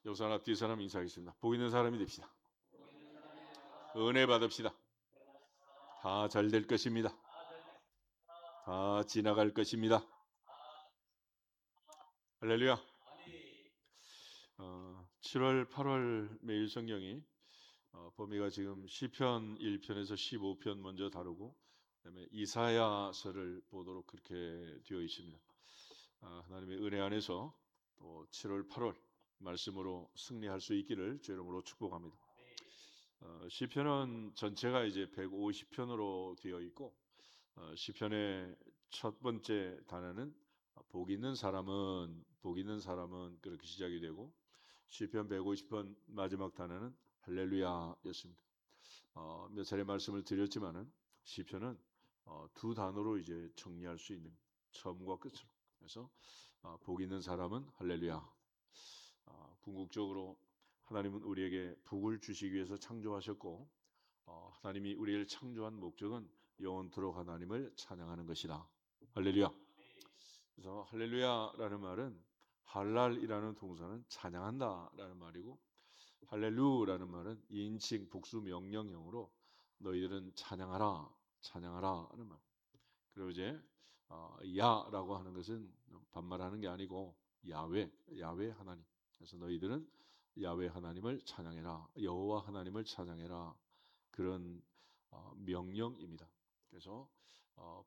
옆 사람, 뒤 사람 인사하겠습니다. 복 있는 사람이 됩시다. 은혜 받읍시다. 다 잘 될 것입니다. 다 지나갈 것입니다. 할렐루야. 7월, 8월 매일 성경이 범위가 지금 시편 1편에서 15편 먼저 다루고 그다음에 이사야서를 보도록 그렇게 되어 있습니다. 하나님의 은혜 안에서 또 7월, 8월 말씀으로 승리할 수 있기를 주 이름으로 축복합니다. 시편은 전체가 이제 150편으로 되어 있고 시편의 첫 번째 단어는 복 있는 사람은 그렇게 시작이 되고 시편 150편 마지막 단어는 할렐루야였습니다. 몇 차례 말씀을 드렸지만은 시편은 두 단어로 이제 정리할 수 있는 처음과 끝으로. 그래서 복 있는 사람은 할렐루야. 궁극적으로 하나님은 우리에게 복을 주시기 위해서 창조하셨고 하나님이 우리를 창조한 목적은 영원토록 하나님을 찬양하는 것이다. 할렐루야. 그래서 할렐루야라는 말은 할랄이라는 동사는 찬양한다라는 말이고 할렐루라는 말은 인칭 복수 명령형으로 너희들은 찬양하라 하는 말. 그리고 이제 야라고 하는 것은 반말하는 게 아니고 야외 하나님. 그래서 너희들은 야외 하나님을 찬양해라. 여호와 하나님을 찬양해라. 그런 명령입니다. 그래서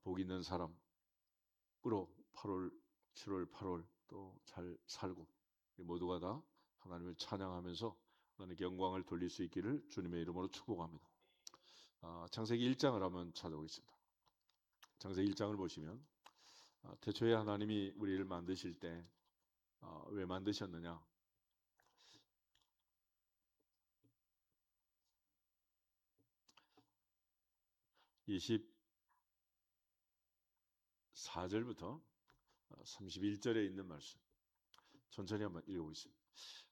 복 있는 사람으로 8월, 7월, 8월 또 잘 살고 모두가 다 하나님을 찬양하면서 하나님께 영광을 돌릴 수 있기를 주님의 이름으로 축복합니다. 창세기 1장을 한번 찾아보겠습니다. 창세기 1장을 보시면 태초에 하나님이 우리를 만드실 때 왜 만드셨느냐? 24절부터 31절에 있는 말씀 천천히 한번 읽어보겠습니다.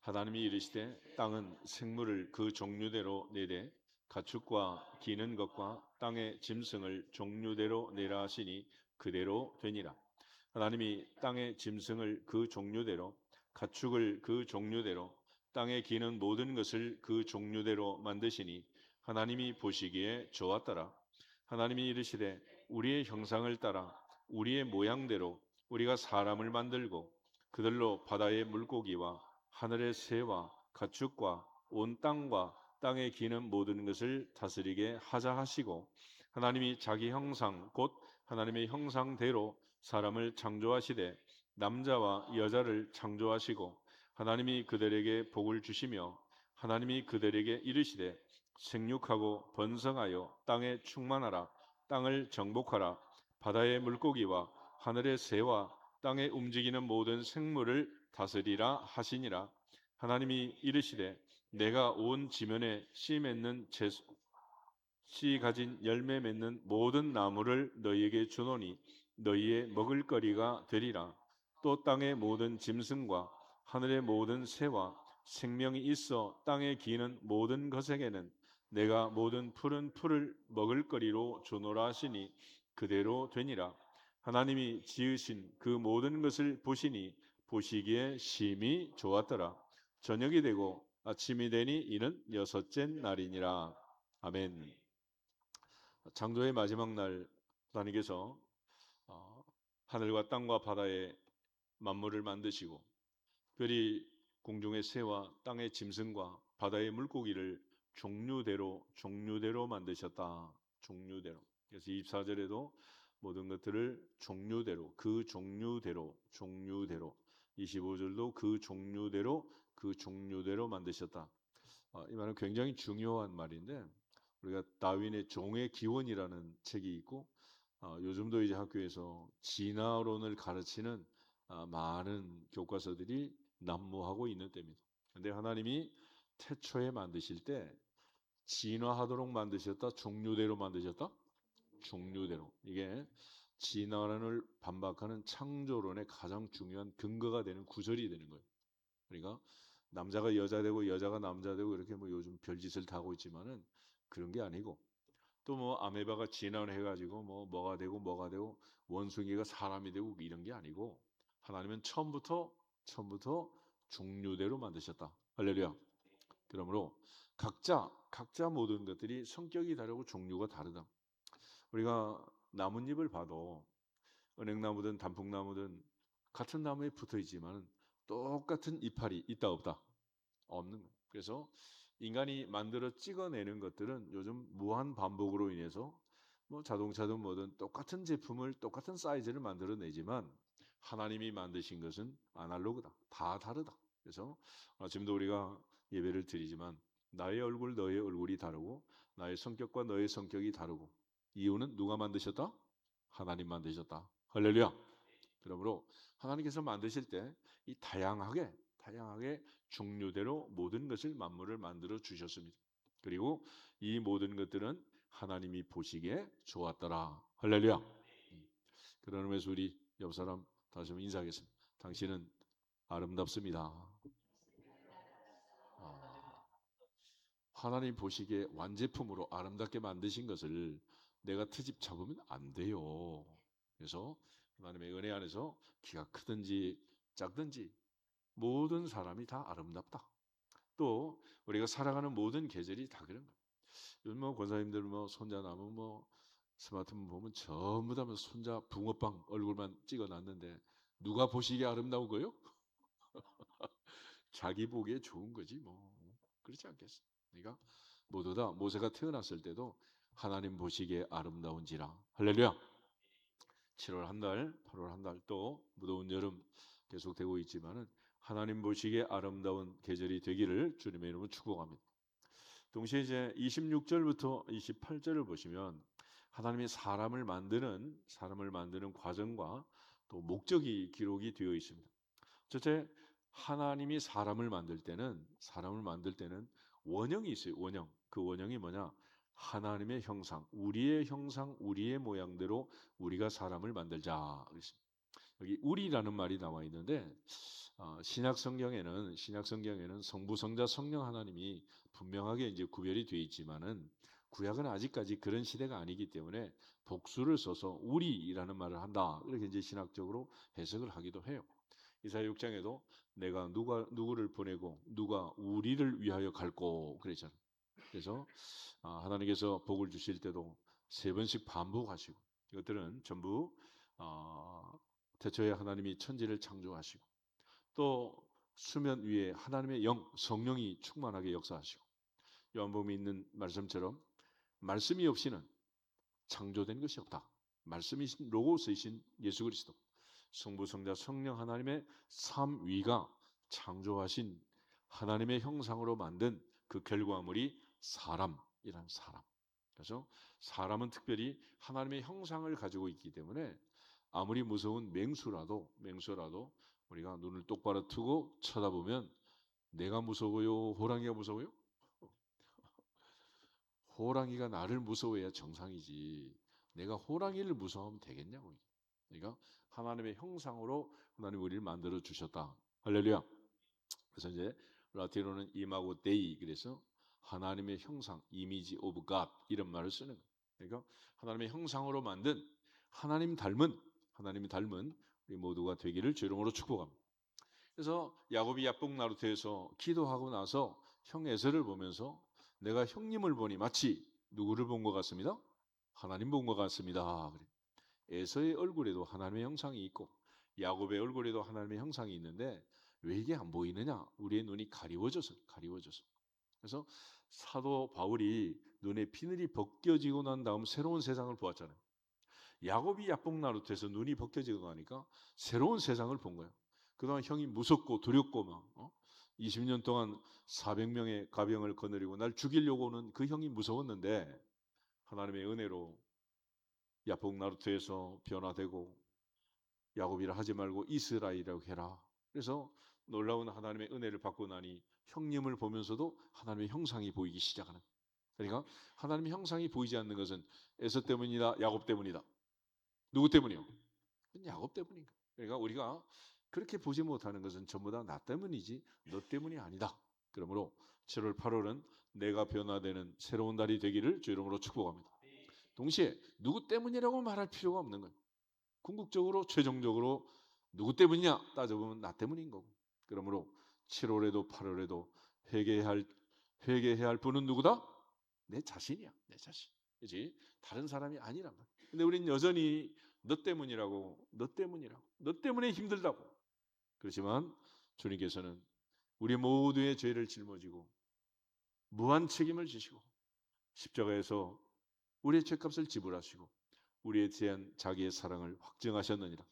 하나님이 이르시되 땅은 생물을 그 종류대로 내되 가축과 기는 것과 땅의 짐승을 종류대로 내라 하시니 그대로 되니라. 하나님이 땅의 짐승을 그 종류대로 가축을 그 종류대로 땅에 기는 모든 것을 그 종류대로 만드시니 하나님이 보시기에 좋았더라. 하나님이 이르시되 우리의 형상을 따라 우리의 모양대로 우리가 사람을 만들고 그들로 바다의 물고기와 하늘의 새와 가축과 온 땅과 땅에 기는 모든 것을 다스리게 하자 하시고 하나님이 자기 형상 곧 하나님의 형상대로 사람을 창조하시되 남자와 여자를 창조하시고 하나님이 그들에게 복을 주시며 하나님이 그들에게 이르시되 생육하고 번성하여 땅에 충만하라 땅을 정복하라 바다의 물고기와 하늘의 새와 땅에 움직이는 모든 생물을 다스리라 하시니라. 하나님이 이르시되 내가 온 지면에 씨 맺는 씨 가진 열매 맺는 모든 나무를 너희에게 주노니 너희의 먹을거리가 되리라. 또 땅의 모든 짐승과 하늘의 모든 새와 생명이 있어 땅에 기는 모든 것에게는 내가 모든 푸른 풀을 먹을거리로 주노라 하시니 그대로 되니라. 하나님이 지으신 그 모든 것을 보시니 보시기에 심히 좋았더라. 저녁이 되고 아침이 되니 이는 여섯째 날이니라. 아멘. 창조의 마지막 날 하나님께서 하늘과 땅과 바다의 만물을 만드시고 별이 공중의 새와 땅의 짐승과 바다의 물고기를 종류대로 만드셨다. 종류대로. 그래서 24절에도 모든 것들을 종류대로 25절도 그 종류대로 만드셨다. 이 말은 굉장히 중요한 말인데 우리가 다윈의 종의 기원이라는 책이 있고 요즘도 이제 학교에서 진화론을 가르치는 많은 교과서들이 난무하고 있는 때입니다. 그런데 하나님이 태초에 만드실 때 진화하도록 만드셨다, 종류대로 만드셨다? 종류대로. 이게 진화론을 반박하는 창조론의 가장 중요한 근거가 되는 구절이 되는 거예요. 그러니까 남자가 여자 되고 여자가 남자 되고 이렇게 뭐 요즘 별짓을 다 하고 있지만은 그런 게 아니고 또 뭐 아메바가 진화해 가지고 뭐가 되고 원숭이가 사람이 되고 이런 게 아니고 하나님은 처음부터 종류대로 만드셨다. 할렐루야. 그러므로 각자 모든 것들이 성격이 다르고 종류가 다르다. 우리가 나뭇잎을 봐도 은행나무든 단풍나무든 같은 나무에 붙어 있지만 똑같은 이파리 있다 없다? 없는 거예요. 그래서 인간이 만들어 찍어내는 것들은 요즘 무한 반복으로 인해서 뭐 자동차든 뭐든 똑같은 제품을 똑같은 사이즈를 만들어내지만 하나님이 만드신 것은 아날로그다. 다 다르다. 그래서 지금도 우리가 예배를 드리지만 나의 얼굴 너의 얼굴이 다르고 나의 성격과 너의 성격이 다르고 이유는 누가 만드셨다? 하나님 만드셨다. 할렐루야. 그러므로 하나님께서 만드실 때 이 다양하게 종류대로 모든 것을 만물을 만들어 주셨습니다. 그리고 이 모든 것들은 하나님이 보시기에 좋았더라. 할렐루야. 그런 의미에서 우리 옆 사람 다시 한번 인사하겠습니다. 당신은 아름답습니다. 아, 하나님 보시기에 완제품으로 아름답게 만드신 것을 내가 트집 잡으면 안 돼요. 그래서 하나님의 은혜 안에서 키가 크든지 작든지 모든 사람이 다 아름답다. 또 우리가 살아가는 모든 계절이 다 그런 거예요. 요즘 뭐 권사님들 뭐 손자 나면 뭐 스마트폰 보면 전부 다 손자 붕어빵 얼굴만 찍어놨는데 누가 보시기에 아름다운 거요? 자기 보기에 좋은 거지 뭐. 그렇지 않겠어? 그러니까 모두 다 모세가 태어났을 때도 하나님 보시기에 아름다운지라. 할렐루야. 7월 한 달, 8월 한 달 또 무더운 여름 계속되고 있지만은 하나님 보시기에 아름다운 계절이 되기를 주님의 이름으로 축복합니다. 동시에 이제 26절부터 28절을 보시면 하나님이 사람을 만드는 과정과 또 목적이 기록이 되어 있습니다. 첫째, 하나님이 사람을 만들 때는 원형이 있어요. 원형. 그 원형이 뭐냐? 하나님의 형상, 우리의 모양대로 우리가 사람을 만들자. 그랬습니다. 여기 우리라는 말이 나와 있는데 신약 성경에는 성부, 성자, 성령 하나님이 분명하게 이제 구별이 되어 있지만은 구약은 아직까지 그런 시대가 아니기 때문에 복수를 써서 우리라는 말을 한다. 이렇게 이제 신학적으로 해석을 하기도 해요. 이사야 6장에도 내가 누구를 보내고 누가 우리를 위하여 갈고 그랬잖아요. 그래서 하나님께서 복을 주실 때도 3번씩 반복하시고 이것들은 전부 태초에 하나님이 천지를 창조하시고 또 수면 위에 하나님의 성령이 충만하게 역사하시고 요한복음에 있는 말씀처럼 말씀이 없이는 창조된 것이 없다. 말씀이신 로고스이신 예수 그리스도 성부, 성자, 성령 하나님의 삼위가 창조하신 하나님의 형상으로 만든 그 결과물이 사람이란 사람. 그래서 사람은 특별히 하나님의 형상을 가지고 있기 때문에 아무리 무서운 맹수라도 우리가 눈을 똑바로 뜨고 쳐다보면 내가 무서워요? 호랑이가 무서워요? 호랑이가 나를 무서워해야 정상이지. 내가 호랑이를 무서워하면 되겠냐고. 그러니까 하나님의 형상으로 하나님 우리를 만들어 주셨다. 할렐루야. 그래서 이제 라틴어는 이마고 데이 그래서 하나님의 형상, 이미지 오브 갓 이런 말을 쓰는 거예요. 그러니까 하나님의 형상으로 만든 하나님이 닮은 우리 모두가 되기를 주 이름으로 축복합니다. 그래서 야곱이 야복 나루터에서 기도하고 나서 형 에서를 보면서 내가 형님을 보니 마치 누구를 본 것 같습니다. 하나님 본 것 같습니다. 그래. 에서의 얼굴에도 하나님의 형상이 있고 야곱의 얼굴에도 하나님의 형상이 있는데 왜 이게 안 보이느냐? 우리의 눈이 가리워져서. 그래서 사도 바울이 눈에 비늘이 벗겨지고 난 다음 새로운 세상을 보았잖아요. 야곱이 야복 나루터에서 눈이 벗겨지고 나니까 새로운 세상을 본 거예요. 그동안 형이 무섭고 두렵고 막 20년 동안 400명의 가병을 거느리고 날 죽이려고 오는 그 형이 무서웠는데 하나님의 은혜로 야복 나루터에서 변화되고 야곱이라 하지 말고 이스라엘이라고 해라. 그래서 놀라운 하나님의 은혜를 받고 나니 형님을 보면서도 하나님의 형상이 보이기 시작하는. 그러니까 하나님의 형상이 보이지 않는 것은 에서 때문이다, 야곱 때문이다. 누구 때문이요? 야곱 때문인가? 그러니까 우리가 그렇게 보지 못하는 것은 전부 다 나 때문이지 너 때문이 아니다. 그러므로 7월 8월은 내가 변화되는 새로운 달이 되기를 주 이름으로 축복합니다. 동시에 누구 때문이라고 말할 필요가 없는 거예요. 궁극적으로 최종적으로 누구 때문이냐 따져보면 나 때문인 거고. 그러므로 7월에도 8월에도 회개해야 할 분은 누구다? 내 자신이야. 내 자신. 그렇지? 다른 사람이 아니란 말이야. 근데 우린 여전히 너 때문이라고, 너 때문에 힘들다고. 그렇지만 주님께서는 우리 모두의 죄를 짊어지고 무한 책임을 지시고 십자가에서 우리의 죄값을 지불하시고 우리에 대한 자기의 사랑을 확증하셨느니라.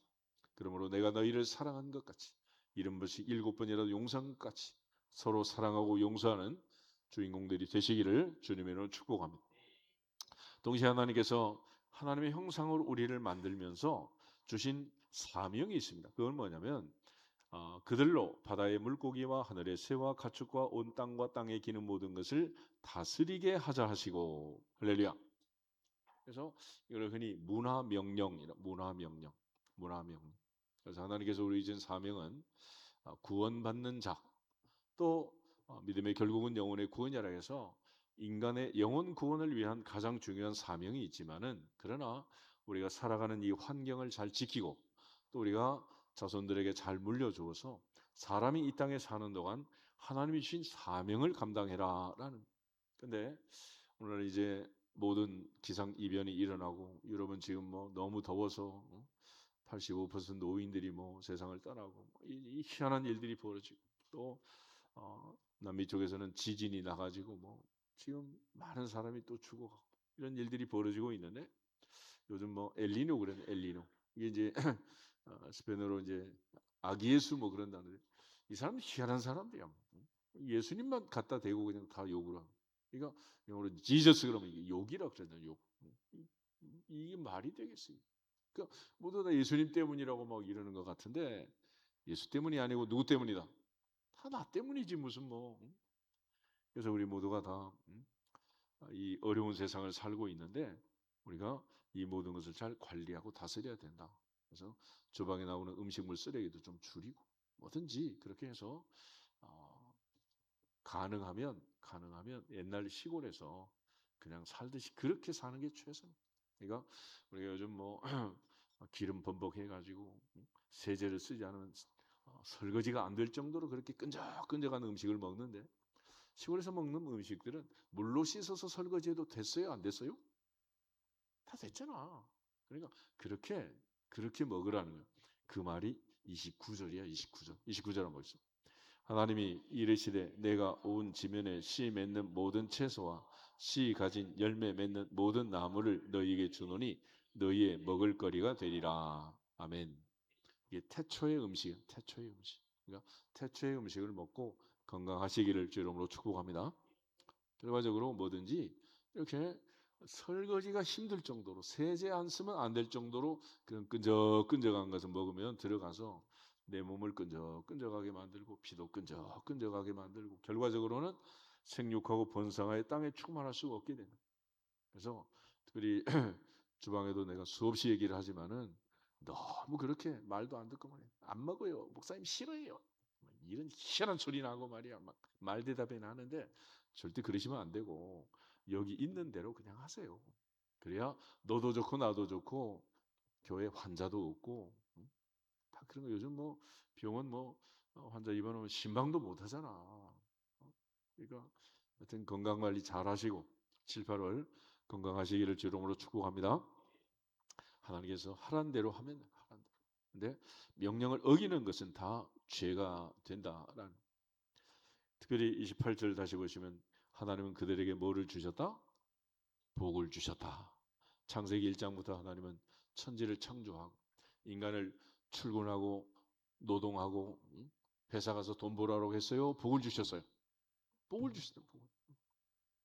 그러므로 내가 너희를 사랑한 것 같이 70번씩 7번이라도 용서한 것 같이 서로 사랑하고 용서하는 주인공들이 되시기를 주님의 이름으로 축복합니다. 동시에 하나님께서 하나님의 형상으로 우리를 만들면서 주신 사명이 있습니다. 그건 뭐냐면 그들로 바다의 물고기와 하늘의 새와 가축과 온 땅과 땅에 기는 모든 것을 다스리게 하자 하시고 할렐루야. 그래서 이걸 흔히 문화명령이라 문화명령. 그래서 하나님께서 우리 주신 사명은 구원받는 자, 또 믿음의 결국은 영혼의 구원이라 해서 인간의 영혼 구원을 위한 가장 중요한 사명이 있지만은 그러나 우리가 살아가는 이 환경을 잘 지키고 또 우리가 자손들에게 잘 물려주어서 사람이 이 땅에 사는 동안 하나님이 주신 사명을 감당해라라는. 근데 오늘 이제 모든 기상 이변이 일어나고 유럽은 지금 뭐 너무 더워서 85% 노인들이 뭐 세상을 떠나고 이 희한한 일들이 벌어지고 또 남미 쪽에서는 지진이 나가지고 뭐 지금 많은 사람이 또 죽어가고 이런 일들이 벌어지고 있는데 요즘 뭐 엘니뇨 그러네. 엘니뇨 이게 이제 스페인어로 이제 아기 예수 뭐 그런다는데 이 사람 희한한 사람들이야. 예수님만 갖다 대고 그냥 다 욕을 하고. 그러니까 영어로 지저스 그러면 이게 욕이라 그러잖아요. 욕. 이게 말이 되겠어요? 그러니까 모두 다 예수님 때문이라고 막 이러는 것 같은데 예수 때문이 아니고 누구 때문이다? 다 나 때문이지 무슨 뭐. 그래서 우리 모두가 다 이 어려운 세상을 살고 있는데 우리가 이 모든 것을 잘 관리하고 다스려야 된다. 그래서 주방에 나오는 음식물 쓰레기도 좀 줄이고 뭐든지 그렇게 해서 가능하면 옛날 시골에서 그냥 살듯이 그렇게 사는 게 최선입니다. 그러니까 우리가 요즘 뭐 기름 범벅해가지고 세제를 쓰지 않으면 설거지가 안 될 정도로 그렇게 끈적끈적한 음식을 먹는데 시골에서 먹는 음식들은 물로 씻어서 설거지해도 됐어요? 안 됐어요? 다 됐잖아. 그러니까 그렇게 먹으라는 거예요. 그 말이 29절이야. 29절. 29절 한번 보시죠. 하나님이 이르시되 내가 온 지면에 씨 맺는 모든 채소와 씨 가진 열매 맺는 모든 나무를 너희에게 주노니 너희의 먹을거리가 되리라. 아멘. 이게 태초의 음식이에요. 태초의 음식. 그러니까 태초의 음식을 먹고 건강하시기를 주 이름으로 축복합니다. 결과적으로 뭐든지 이렇게 설거지가 힘들 정도로 세제 안 쓰면 안 될 정도로 그런 끈적끈적한 것을 먹으면 들어가서 내 몸을 끈적끈적하게 만들고 피도 끈적끈적하게 만들고 결과적으로는 생육하고 번성하여 땅에 충만할 수가 없게 됩니다. 그래서 특별히 주방에도 내가 수없이 얘기를 하지만은 너무 그렇게 말도 안 듣고 말이야. 안 먹어요. 목사님 싫어해요. 이런 희한한 소리 나고 말이야. 막 말대답이나 하는데 절대 그러시면 안 되고 여기 있는 대로 그냥 하세요. 그래야 너도 좋고 나도 좋고 교회 환자도 없고 다 그런 거 요즘 뭐 병원 뭐 환자 입원하면 신방도 못 하잖아. 그러니까 하여튼 건강 관리 잘 하시고 7, 8월 건강하시기를 주름으로 축복합니다. 하나님께서 하란 대로 하면 하란 대로. 근데 명령을 어기는 것은 다 죄가 된다라는. 특별히 28절 다시 보시면 하나님은 그들에게 뭐를 주셨다? 복을 주셨다. 창세기 1장부터 하나님은 천지를 창조하고 인간을 출근하고 노동하고 회사 가서 돈 벌라고 했어요? 복을 주셨어요? 복을 주셨어요. 복을.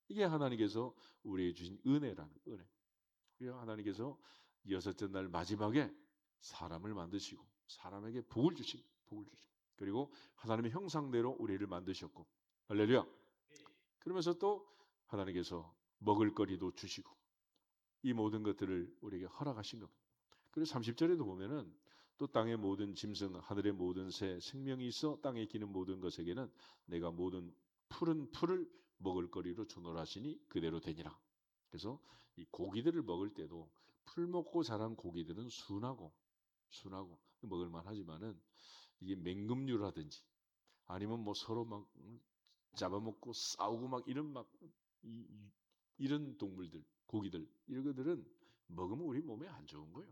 이게 하나님께서 우리에게 주신 은혜라는 은혜. 그래서 하나님께서 여섯째 날 마지막에 사람을 만드시고 사람에게 복을 주시고 그리고 하나님의 형상대로 우리를 만드셨고 할렐루야. 그러면서 또 하나님께서 먹을거리도 주시고 이 모든 것들을 우리에게 허락하신 겁니다. 그리고 30절에도 보면은 또 땅의 모든 짐승, 하늘의 모든 새, 생명이 있어 땅에 기는 모든 것에게는 내가 모든 푸른 풀을 먹을거리로 주노라 하시니 그대로 되니라. 그래서 이 고기들을 먹을 때도 풀 먹고 자란 고기들은 순하고 먹을만 하지만은 이게 맹금류라든지 아니면 뭐 서로 막 잡아먹고 싸우고 막 이런 이런 동물들, 고기들 이런 것들은 먹으면 우리 몸에 안 좋은 거예요.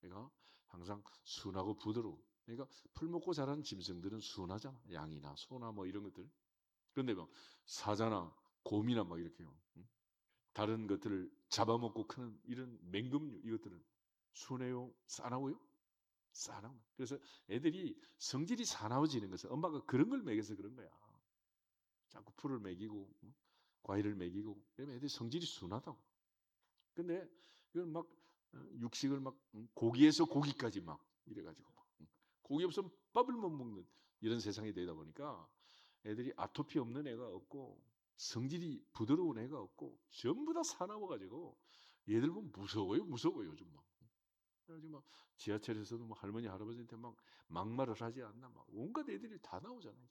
그러니까 항상 순하고 부드러워. 그러니까 풀 먹고 자란 짐승들은 순하잖아. 양이나 소나 뭐 이런 것들. 그런데 막 사자나 곰이나 막 이렇게요. 다른 것들을 잡아먹고 크는 이런 맹금류 이것들은 순해요, 싸나워요? 싸나워. 그래서 애들이 성질이 사나워지는 것은 엄마가 그런 걸 먹여서 그런 거야. 자꾸 풀을 먹이고 과일을 먹이고 그러면 애들이 성질이 순하다고. 근데 이건 막 육식을 막 고기에서 고기까지 막 이래가지고 고기 없으면 밥을 못 먹는 이런 세상이 되다 보니까 애들이 아토피 없는 애가 없고 성질이 부드러운 애가 없고 전부 다 사나워가지고 얘들 보면 무서워요 요즘 막. 그래가지고 막 지하철에서도 뭐 할머니 할아버지한테 막 막말을 하지 않나 막 온갖 애들이 다 나오잖아요.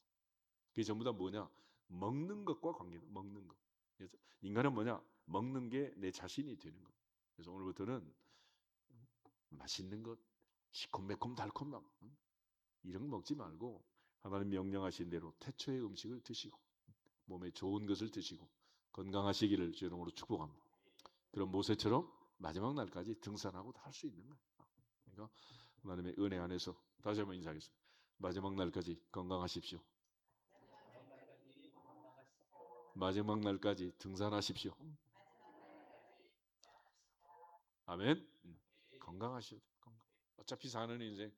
그게 전부 다 뭐냐? 먹는 것과 관계다. 먹는 것. 그래서 인간은 뭐냐? 먹는 게 내 자신이 되는 것. 그래서 오늘부터는 맛있는 것, 시콤매콤 달콤함 이런 거 먹지 말고 하나님 명령하신 대로 태초의 음식을 드시고 몸에 좋은 것을 드시고 건강하시기를 주의 이름으로 축복합니다. 그런 모세처럼 마지막 날까지 등산하고 다 할 수 있는 거예요. 그러니까 하나님의 은혜 안에서 다시 한번 인사하겠습니다. 마지막 날까지 건강하십시오. 마지막 날까지 등산하십시오. 아멘. 건강하셔야 돼요. 어차피 사는 인생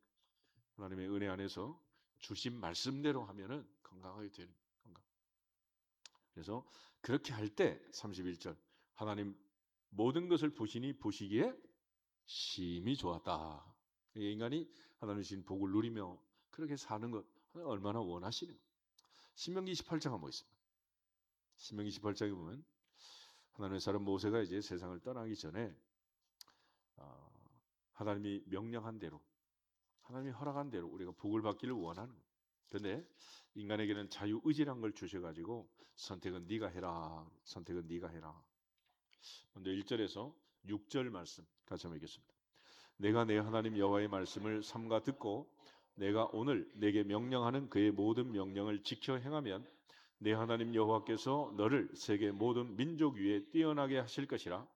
하나님의 은혜 안에서 주신 말씀대로 하면은 건강하게 되는 건강. 그래서 그렇게 할 때 31절 하나님 모든 것을 보시기에 심히 좋았다. 인간이 하나님 주신 복을 누리며 그렇게 사는 것 얼마나 원하시는 것. 신명기 28장 한번 보겠습니다. 신명기 28장에 보면 하나님의 사람 모세가 이제 세상을 떠나기 전에 하나님이 명령한 대로 하나님이 허락한 대로 우리가 복을 받기를 원하는 거예요. 그런데 인간에게는 자유의지란 걸 주셔가지고 선택은 네가 해라. 선택은 네가 해라. 먼저 1절에서 6절 말씀 같이 한번 읽겠습니다. 내가 내 하나님 여호와의 말씀을 삼가 듣고 내가 오늘 내게 명령하는 그의 모든 명령을 지켜 행하면 내 하나님 여호와께서 너를 세계 모든 민족 위에 뛰어나게 하실 것이라.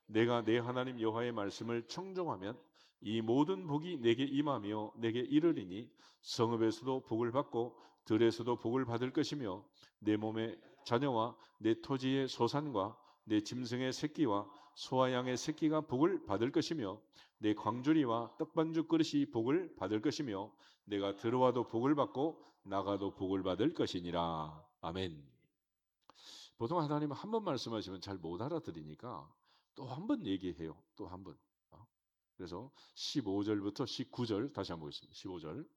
내가 내 하나님 여호와의 말씀을 청종하면 이 모든 복이 내게 임하며 내게 이르리니 성읍에서도 복을 받고 들에서도 복을 받을 것이며 내 몸의 자녀와 내 토지의 소산과 내 짐승의 새끼와 소와 양의 새끼가 복을 받을 것이며 내 광주리와 떡반죽 그릇이 복을 받을 것이며 내가 들어와도 복을 받고 나가도 복을 받을 것이니라. 아멘. 보통 하나님은 한 번 말씀하시면 잘 못 알아들으니까 또 한 번 얘기해요. 또 한 번. 그래서 15절부터 19절 다시 한번 보겠습니다. 15절.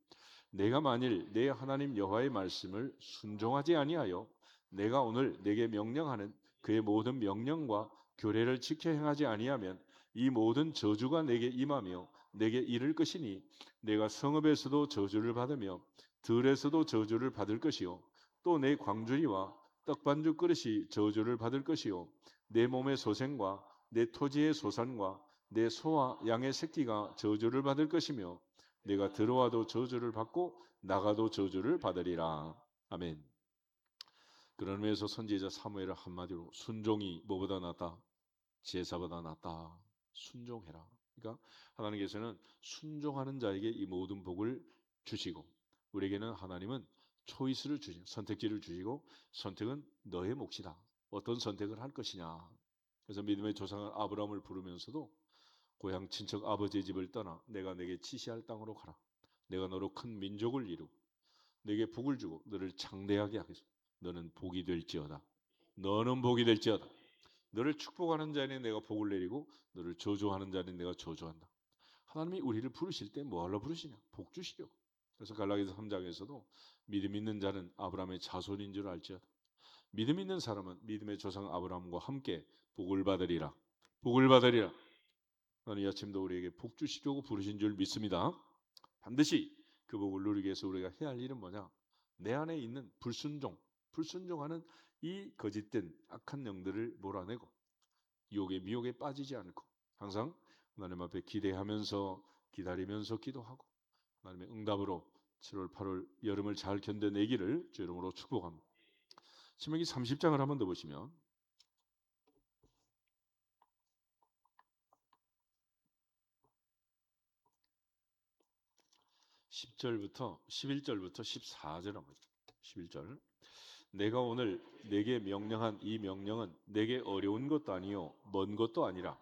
내가 만일 내 하나님 여호와의 말씀을 순종하지 아니하여 내가 오늘 내게 명령하는 그의 모든 명령과 규례를 지켜 행하지 아니하면 이 모든 저주가 내게 임하며 내게 이를 것이니 내가 성읍에서도 저주를 받으며 들에서도 저주를 받을 것이요 또 내 광주리와 떡반죽 그릇이 저주를 받을 것이요 내 몸의 소생과 내 토지의 소산과 내 소와 양의 새끼가 저주를 받을 것이며 내가 들어와도 저주를 받고 나가도 저주를 받으리라. 아멘. 그런 의미에서 선지자 사무엘을 한마디로 순종이 뭐보다 낫다? 제사보다 낫다. 순종해라. 그러니까 하나님께서는 순종하는 자에게 이 모든 복을 주시고 우리에게는 하나님은 초이스를 주시고 선택지를 주시고 선택은 너의 몫이다. 어떤 선택을 할 것이냐. 그래서 믿음의 조상 아브라함을 부르면서도 고향 친척 아버지의 집을 떠나 내가 내게 지시할 땅으로 가라. 내가 너로 큰 민족을 이루고 내게 복을 주고 너를 장대하게 하겠소. 너는 복이 될지어다. 너는 복이 될지어다. 너를 축복하는 자에게 내가 복을 내리고 너를 저주하는 자에게 내가 저주한다. 하나님이 우리를 부르실 때 뭐하러 부르시냐? 복 주시려고. 그래서 갈라디아서 3장에서도 믿음 있는 자는 아브라함의 자손인 줄 알지어다. 믿음 있는 사람은 믿음의 조상 아브라함과 함께 복을 받으리라. 복을 받으리라. 오늘 이 아침도 우리에게 복 주시려고 부르신 줄 믿습니다. 반드시 그 복을 누리기 위해서 우리가 해야 할 일은 뭐냐? 내 안에 있는 불순종하는 이 거짓된 악한 영들을 몰아내고 유혹에 미혹에 빠지지 않고 항상 하나님 앞에 기대하면서 기다리면서 기도하고 하나님의 응답으로 7월, 8월 여름을 잘 견뎌내기를 주 이름으로 축복합니다. 신명기 30장을 한 번 더 보시면 10절부터 11절부터 14절 한번 11절. 내가 오늘 내게 명령한 이 명령은 내게 어려운 것도 아니요 먼 것도 아니라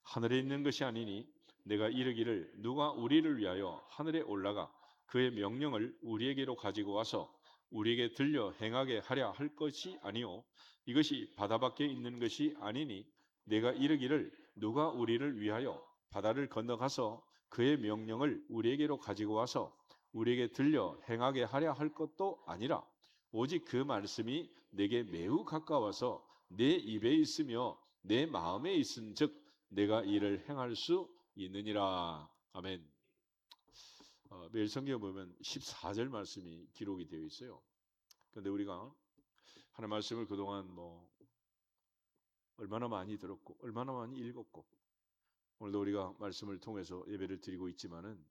하늘에 있는 것이 아니니 내가 이르기를 누가 우리를 위하여 하늘에 올라가 그의 명령을 우리에게로 가지고 와서 우리에게 들려 행하게 하랴 할 것이 아니요 이것이 바다 밖에 있는 것이 아니니 내가 이르기를 누가 우리를 위하여 바다를 건너가서 그의 명령을 우리에게로 가지고 와서 우리에게 들려 행하게 하랴 할 것도 아니라 오직 그 말씀이 내게 매우 가까워서 내 입에 있으며 내 마음에 있은즉 내가 이를 행할 수 있느니라. 아멘. 매일 성경에 보면 14절 말씀이 기록이 되어 있어요. 그런데 우리가 하나님 말씀을 그동안 얼마나 많이 들었고 얼마나 많이 읽었고 오늘도 우리가 말씀을 통해서 예배를 드리고 있지만은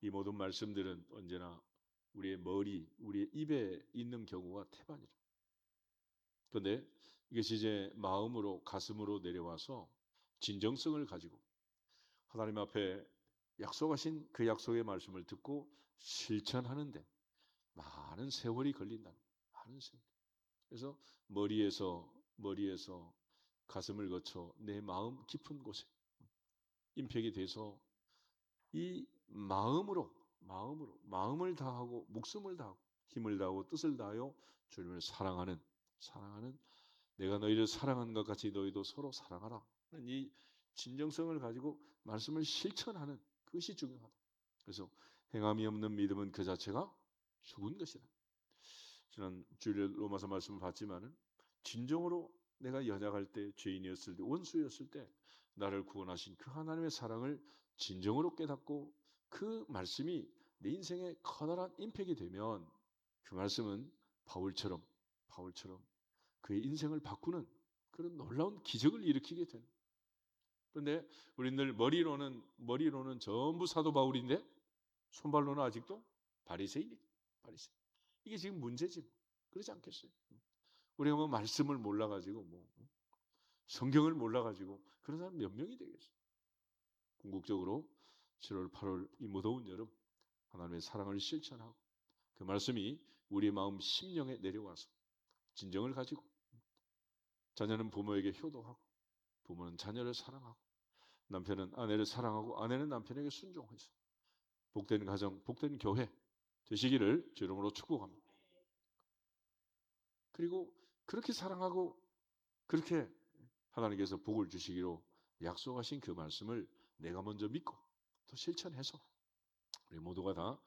이 모든 말씀들은 언제나 우리의 머리, 우리의 입에 있는 경우가 태반이죠. 그런데 이것이 이제 마음으로 가슴으로 내려와서 진정성을 가지고 하나님 앞에 약속하신 그 약속의 말씀을 듣고 실천하는데 많은 세월이 걸린다. 많은 세월. 그래서 머리에서 가슴을 거쳐 내 마음 깊은 곳에 임팩이 돼서 이 마음을 다하고 목숨을 다하고 힘을 다하고 뜻을 다하여 주님을 사랑하는 내가 너희를 사랑한 것 같이 너희도 서로 사랑하라. 이 진정성을 가지고 말씀을 실천하는 그것이 중요하다. 그래서 행함이 없는 믿음은 그 자체가 죽은 것이다. 지난 주일에 로마서 말씀을 봤지만은 진정으로 내가 연약할 때 죄인이었을 때 원수였을 때 나를 구원하신 그 하나님의 사랑을 진정으로 깨닫고 그 말씀이 내 인생에 커다란 임팩이 되면 그 말씀은 바울처럼 그의 인생을 바꾸는 그런 놀라운 기적을 일으키게 되는. 그런데 우리 늘 머리로는 전부 사도 바울인데 손발로는 아직도 바리새인이에요. 바리새인. 이게 지금 문제지. 그렇지 않겠어요? 우리가 말씀을 몰라가지고 성경을 몰라가지고 그런 사람 몇 명이 되겠어요? 궁극적으로 7월, 8월 이 무더운 여름 하나님의 사랑을 실천하고 그 말씀이 우리의 마음 심령에 내려와서 진정을 가지고 자녀는 부모에게 효도하고 부모는 자녀를 사랑하고 남편은 아내를 사랑하고 아내는 남편에게 순종해서 복된 가정, 복된 교회 되시기를 주 이름으로 축복합니다. 그리고 그렇게 사랑하고 그렇게 하나님께서 복을 주시기로 약속하신 그 말씀을 내가 먼저 믿고 또 실천해서 우리 모두가 다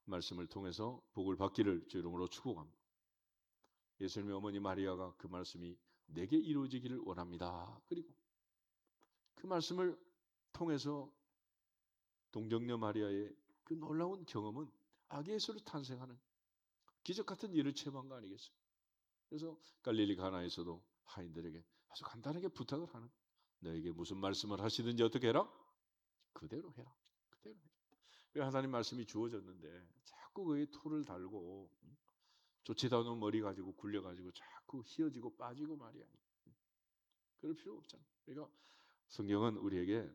말씀을 통해서 복을 받기를 주 이름으로 축복합니다. 예수님의 어머니 마리아가 그 말씀이 내게 이루어지기를 원합니다. 그리고 그 말씀을 통해서 동정녀 마리아의 그 놀라운 경험은 아기 예수를 탄생하는 기적 같은 일을 체험한 거 아니겠어요? 그래서 갈릴리 가나에서도 하인들에게 아주 간단하게 부탁을 하는, 너에게 무슨 말씀을 하시든지 어떻게 해라? 그대로 해라. 그대로 해라. 왜 하나님 말씀이 주어졌는데 자꾸 거기에 토를 달고 좋지도 않은 머리 가지고 굴려가지고 자꾸 휘어지고 빠지고 말이야. 그럴 필요 없잖아. 그러니까 성경은 우리에게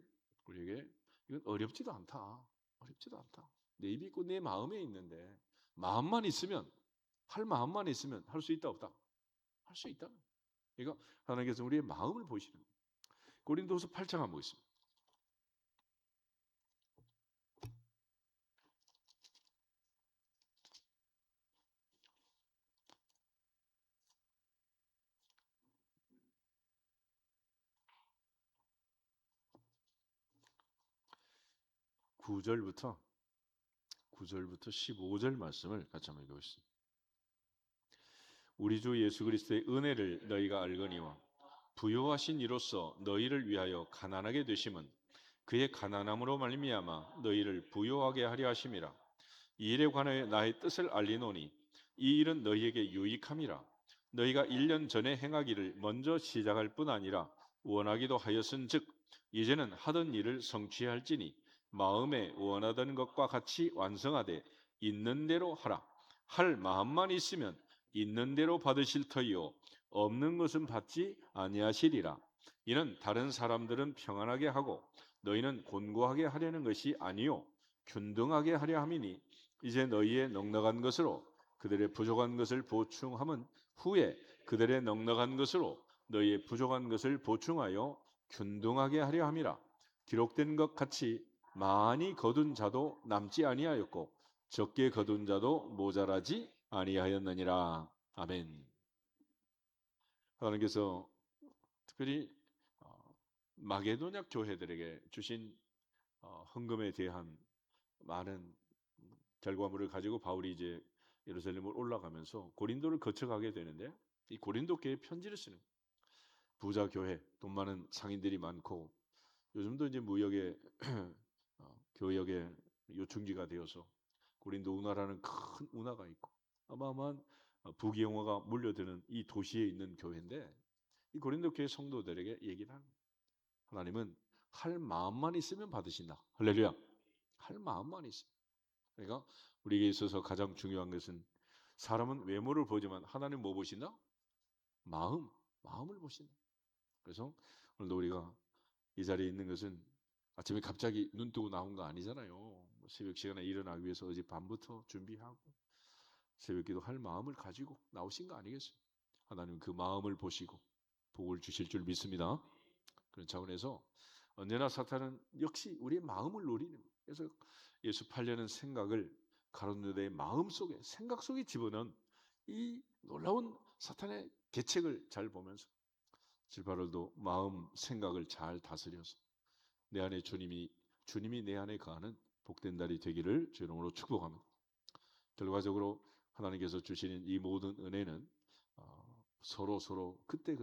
이건 어렵지도 않다. 어렵지도 않다. 내 입이 있고 내 마음에 있는데 마음만 있으면 할 수 있다 없다? 할 수 있다. 그러니까 하나님께서 우리의 마음을 보시는 거예요. 고린도서 8장 한번 보겠습니다. 9절부터 15절 말씀을 같이 한번 읽어보겠습니다. 우리 주 예수 그리스도의 은혜를 너희가 알거니와 부요하신 이로써 너희를 위하여 가난하게 되심은 그의 가난함으로 말미암아 너희를 부요하게 하려 하심이라. 이 일에 관하여 나의 뜻을 알리노니 이 일은 너희에게 유익함이라. 너희가 1년 전에 행하기를 먼저 시작할 뿐 아니라 원하기도 하였은즉 이제는 하던 일을 성취할지니 마음에 원하던 것과 같이 완성하되 있는 대로 하라. 할 마음만 있으면 있는 대로 받으실 터이요 없는 것은 받지 아니하시리라. 이는 다른 사람들은 평안하게 하고 너희는 곤고하게 하려는 것이 아니요 균등하게 하려 함이니 이제 너희의 넉넉한 것으로 그들의 부족한 것을 보충함은 후에 그들의 넉넉한 것으로 너희의 부족한 것을 보충하여 균등하게 하려 함이라. 기록된 것 같이 많이 거둔 자도 남지 아니하였고 적게 거둔 자도 모자라지 아니하였느니라. 아멘. 하나님께서 특별히 마게도냐 교회들에게 주신 헌금에 대한 많은 결과물을 가지고 바울이 이제 예루살렘을 올라가면서 고린도를 거쳐가게 되는데 이 고린도 교회에 편지를 쓰는 부자 교회, 돈 많은 상인들이 많고 요즘도 이제 무역의 교역의 요충지가 되어서 고린도 운하라는 큰 운하가 있고 어마어마한 부귀영화가 물려드는 이 도시에 있는 교회인데 이 고린도 교회 성도들에게 얘기를 하는 거예요. 하나님은 할 마음만 있으면 받으신다. 할렐루야. 할 마음만 있으면. 그러니까 우리에게 있어서 가장 중요한 것은 사람은 외모를 보지만 하나님 뭐 보신다? 마음을 보신다. 그래서 오늘도 우리가 이 자리에 있는 것은 아침에 갑자기 눈 뜨고 나온 거 아니잖아요. 새벽 시간에 일어나기 위해서 어제 밤부터 준비하고 새벽기도 할 마음을 가지고 나오신 거 아니겠어요? 하나님 그 마음을 보시고 복을 주실 줄 믿습니다. 그런 차원에서 언제나 사탄은 역시 우리의 마음을 노리는 거예요. 그래서 예수 팔려는 생각을 가룟 유다의 마음 속에 생각 속에 집어넣은 이 놀라운 사탄의 계책을 잘 보면서 질바를도 마음 생각을 잘 다스려서 내 안에 주님이 내 안에 거하는 복된 날이 되기를 주 이름으로 축복합니다. 결과적으로 하나님께서 주시는 이 모든 은혜는 서로 그때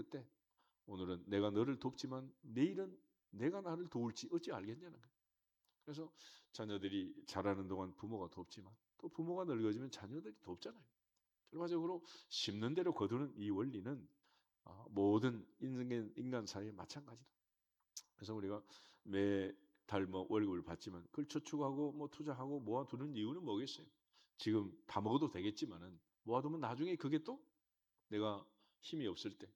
오늘은 내가 너를 돕지만 내일은 내가 나를 도울지 어찌 알겠냐는 거예요. 그래서 자녀들이 자라는 동안 부모가 돕지만 또 부모가 늙어지면 자녀들이 돕잖아요. 결과적으로 심는 대로 거두는 이 원리는 모든 인간 사이에 마찬가지다. 그래서 우리가 매달 월급을 받지만 그걸 저축하고 투자하고 모아두는 이유는 뭐겠어요? 지금 다 먹어도 되겠지만은 모아두면 나중에 그게 또 내가 힘이 없을 때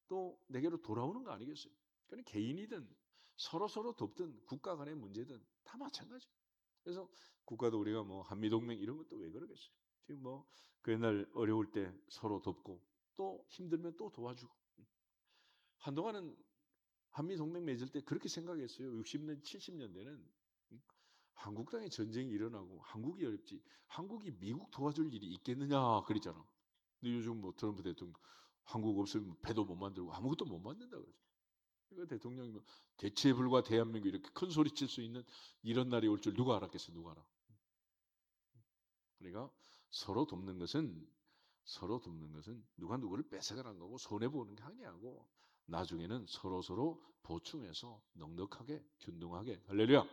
또 내게로 돌아오는 거 아니겠어요? 그러니까 개인이든 서로 돕든 국가 간의 문제든 다 마찬가지예요. 그래서 국가도 우리가 한미동맹 이런 것도 왜 그러겠어요? 지금 그 옛날 어려울 때 서로 돕고 또 힘들면 또 도와주고 한동안은 한미동맹 맺을 때 그렇게 생각했어요. 60년, 70년대는 한국 땅에 전쟁이 일어나고 한국이 어렵지 한국이 미국 도와줄 일이 있겠느냐 그랬잖아. 근데 요즘 트럼프 대통령 한국 없으면 배도 못 만들고 아무것도 못 만든다 그러죠. 그러니까 대통령이 대체에 불과 대한민국 이렇게 큰 소리 칠 수 있는 이런 날이 올 줄 누가 알았겠어요. 누가 알아. 그러니까 서로 돕는 것은 누가 누구를 뺏어가는 거고 손해보는 게 아니고 나중에는 서로 보충해서 넉넉하게 균등하게 할렐루야.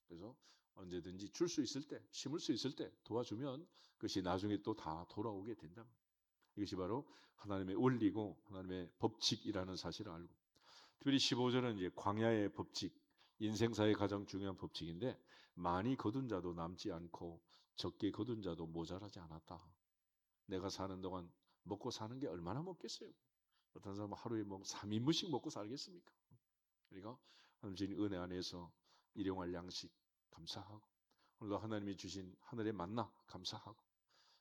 그래서 언제든지 줄 수 있을 때 심을 수 있을 때 도와주면 그것이 나중에 또 다 돌아오게 된다. 이것이 바로 하나님의 원리고 하나님의 법칙이라는 사실을 알고 특별히 15절은 이제 광야의 법칙 인생사의 가장 중요한 법칙인데 많이 거둔 자도 남지 않고 적게 거둔 자도 모자라지 않았다. 내가 사는 동안 먹고 사는 게 얼마나 먹겠어요? 어떤 사람은 하루에 3인분씩 먹고 살겠습니까? 그러니까 하나님 주신 은혜 안에서 일용할 양식 감사하고 오늘도 하나님이 주신 하늘의 만나 감사하고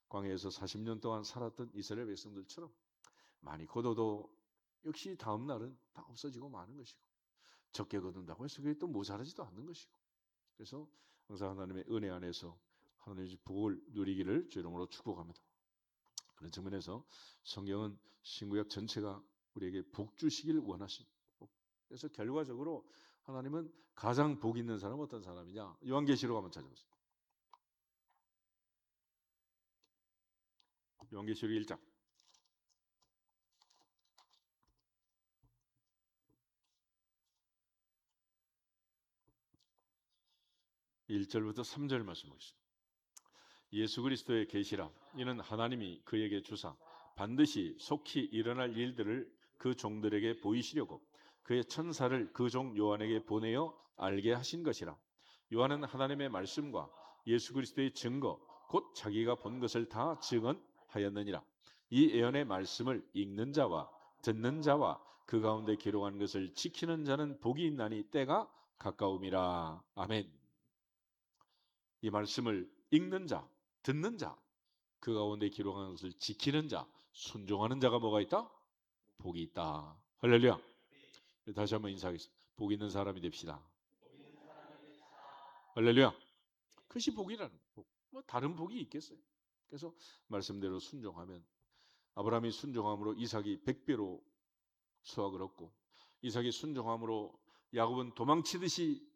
광야에서 40년 동안 살았던 이스라엘 백성들처럼 많이 거둬도 역시 다음 날은 다 없어지고 마는 것이고 적게 거둔다고 해서 그게 또 모자라지도 않는 것이고 그래서 항상 하나님의 은혜 안에서 하나님의 복을 누리기를 주 이름으로 축복합니다. 그런 측면에서 성경은 신구약 전체가 우리에게 복 주시길 원하십니다. 그래서 결과적으로 하나님은 가장 복 있는 사람은 어떤 사람이냐? 요한계시록 한번 찾아보세요. 요한계시록 1장 1절부터 3절 말씀 보시죠. 예수 그리스도의 계시라 이는 하나님이 그에게 주사 반드시 속히 일어날 일들을 그 종들에게 보이시려고 그의 천사를 그 종 요한에게 보내어 알게 하신 것이라. 요한은 하나님의 말씀과 예수 그리스도의 증거 곧 자기가 본 것을 다 증언하였느니라. 이 예언의 말씀을 읽는 자와 듣는 자와 그 가운데 기록한 것을 지키는 자는 복이 있나니 때가 가까움이라. 아멘. 이 말씀을 읽는 자, 듣는 자, 그 가운데 기록한 것을 지키는 자, 순종하는 자가 뭐가 있다? 복이 있다. 할렐루야. 다시 한번 인사하겠습니다. 복 있는 사람이 됩시다. 할렐루야. 그것이 복이라는 복. 뭐 다른 복이 있겠어요? 그래서 말씀대로 순종하면 아브라함이 순종함으로 이삭이 100배로 수확을 얻고 이삭이 순종함으로 야곱은 도망치듯이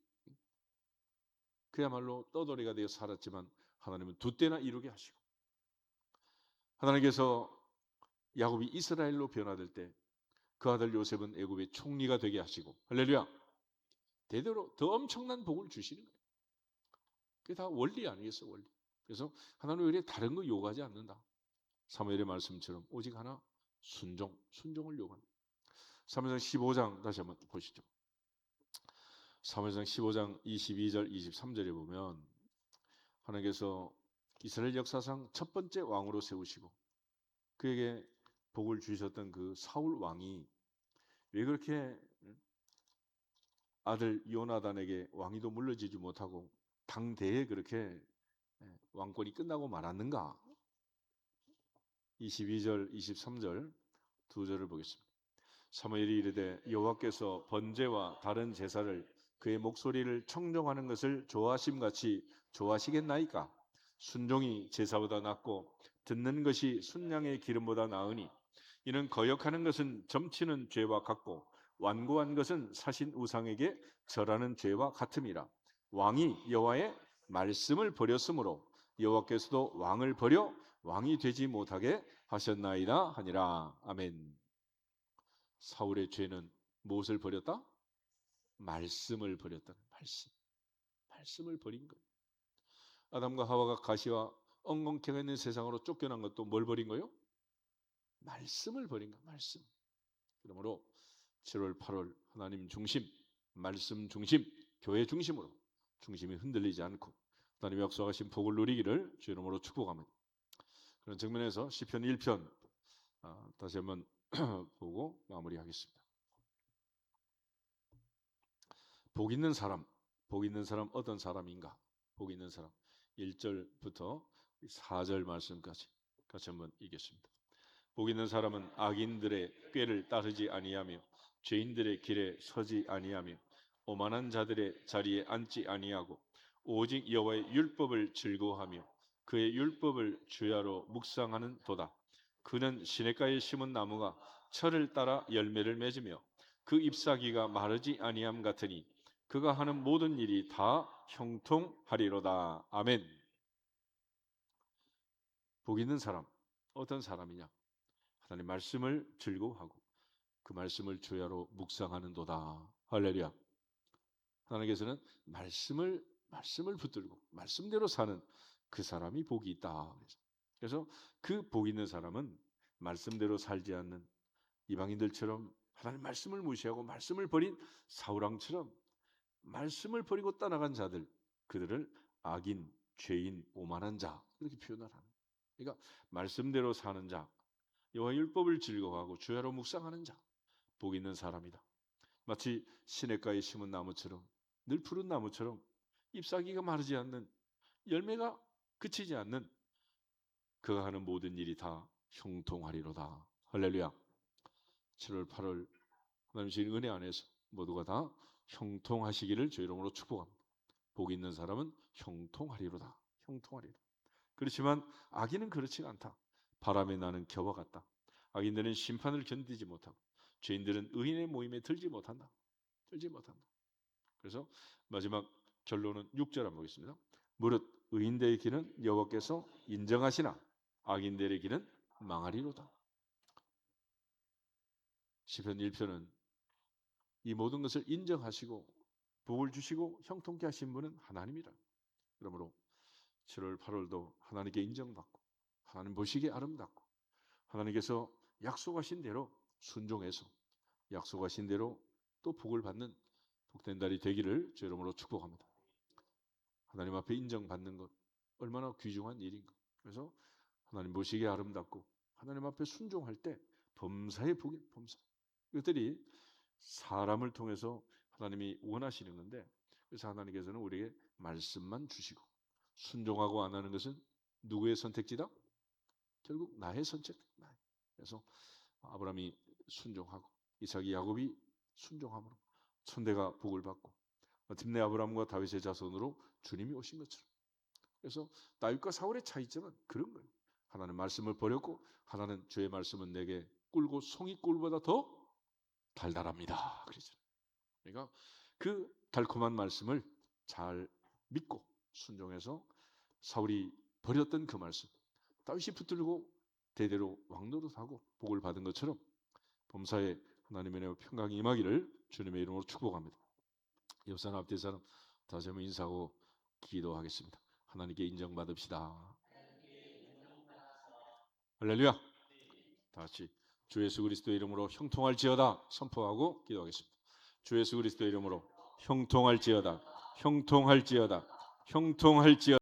그야말로 떠돌이가 되어 살았지만 하나님은 두 때나 이루게 하시고 하나님께서 야곱이 이스라엘로 변화될 때 그 아들 요셉은 애굽의 총리가 되게 하시고 할렐루야. 대대로 더 엄청난 복을 주시는 거예요. 그게 다 원리 아니겠어, 원리. 그래서 하나님은 왜 다른 거 요구하지 않는다. 사무엘의 말씀처럼 오직 하나 순종을 요구한다. 사무엘상 15장 다시 한번 보시죠. 사무엘상 15장 22절 23절에 보면 하나님께서 이스라엘 역사상 첫 번째 왕으로 세우시고 그에게 복을 주셨던 그 사울 왕이 왜 그렇게 아들 요나단에게 왕위도 물려지지 못하고 당대에 그렇게 왕권이 끝나고 말았는가? 22절 23절 두 절을 보겠습니다. 사무엘이 이르되 여호와께서 번제와 다른 제사를 그의 목소리를 청종하는 것을 좋아하심같이 좋아하시겠나이까? 순종이 제사보다 낫고 듣는 것이 순양의 기름보다 나으니 이는 거역하는 것은 점치는 죄와 같고 완고한 것은 사신 우상에게 절하는 죄와 같음이라. 왕이 여호와의 말씀을 버렸으므로 여호와께서도 왕을 버려 왕이 되지 못하게 하셨나이다 하니라. 아멘. 사울의 죄는 무엇을 버렸다? 말씀을 버렸다는 말씀을 버린 거예요. 아담과 하와가 가시와 엉겅퀴가 있는 세상으로 쫓겨난 것도 뭘 버린 거예요? 말씀을 버린 거예요. 말씀. 그러므로 7월 8월 하나님 중심, 말씀 중심, 교회 중심으로 중심이 흔들리지 않고 하나님의 약속하신 복을 누리기를 주 이름으로 축복합니다. 그런 측면에서 시편 1편 다시 한번 보고 마무리하겠습니다. 복 있는 사람 어떤 사람인가? 복 있는 사람 1절부터 4절 말씀까지 같이 한번 읽겠습니다. 복 있는 사람은 악인들의 꾀를 따르지 아니하며 죄인들의 길에 서지 아니하며 오만한 자들의 자리에 앉지 아니하고 오직 여호와의 율법을 즐거워하며 그의 율법을 주야로 묵상하는 도다. 그는 시냇가에 심은 나무가 철을 따라 열매를 맺으며 그 잎사귀가 마르지 아니함 같으니 그가 하는 모든 일이 다 형통하리로다. 아멘. 복 있는 사람 어떤 사람이냐? 하나님 말씀을 즐거워하고 그 말씀을 주야로 묵상하는도다. 할렐루야. 하나님께서는 말씀을 붙들고 말씀대로 사는 그 사람이 복이 있다. 그래서 그 복 있는 사람은 말씀대로 살지 않는 이방인들처럼 하나님 말씀을 무시하고 말씀을 버린 사울왕처럼 말씀을 버리고 떠나간 자들, 그들을 악인, 죄인, 오만한 자 이렇게 표현을 하는. 그러니까 말씀대로 사는 자, 여호와 율법을 즐거워하고 주야로 묵상하는 자, 복 있는 사람이다. 마치 시냇가에 심은 나무처럼 늘 푸른 나무처럼 잎사귀가 마르지 않는 열매가 그치지 않는 그가 하는 모든 일이 다 형통하리로다. 할렐루야. 7월 8월 하나님 주신 은혜 안에서 모두가 다 형통하시기를 주 이름으로 축복합니다. 복 있는 사람은 형통하리로다. 형통하리로다. 그렇지만 악인은 그렇지 않다. 바람에 나는 겨와 같다. 악인들은 심판을 견디지 못하고 죄인들은 의인의 모임에 들지 못한다. 그래서 마지막 결론은 6절 한번 보겠습니다. 무릇 의인들의 길은 여호와께서 인정하시나 악인들의 길은 망하리로다. 시편 1편은 이 모든 것을 인정하시고 복을 주시고 형통케 하신 분은 하나님이라. 그러므로 7월 8월도 하나님께 인정받고 하나님 보시기에 아름답고 하나님께서 약속하신 대로 순종해서 약속하신 대로 또 복을 받는 복된 달이 되기를 주 이름으로 축복합니다. 하나님 앞에 인정받는 것, 얼마나 귀중한 일인가. 그래서 하나님 보시기에 아름답고 하나님 앞에 순종할 때 범사의 복이 범사. 이것들이 사람을 통해서 하나님이 원하시는 건데, 그래서 하나님께서는 우리에게 말씀만 주시고 순종하고 안 하는 것은 누구의 선택지다? 결국 나의 선택. 그래서 아브라함이 순종하고 이삭이 야곱이 순종함으로 천대가 복을 받고 마침내 아브라함과 다윗의 자손으로 주님이 오신 것처럼. 그래서 다윗과 사울의 차이점은 그런 거예요. 하나는 말씀을 버렸고 하나는 주의 말씀은 내게 꿀고 송이 꿀보다 더 달달합니다. 그러죠. 그러니까 그 달콤한 말씀을 잘 믿고 순종해서 사울이 버렸던 그 말씀, 다윗이 붙들고 대대로 왕노릇하고 복을 받은 것처럼 범사에 하나님의 은혜와 평강이 임하기를 주님의 이름으로 축복합니다. 옆 사람 앞뒤 사람 다시 한번 인사하고 기도하겠습니다. 하나님께 인정받읍시다. 할렐루야. 다 같이 주 예수 그리스도의 이름으로 형통할지어다 선포하고 기도하겠습니다. 주 예수 그리스도의 이름으로 형통할지어다, 형통할지어다, 형통할지어다.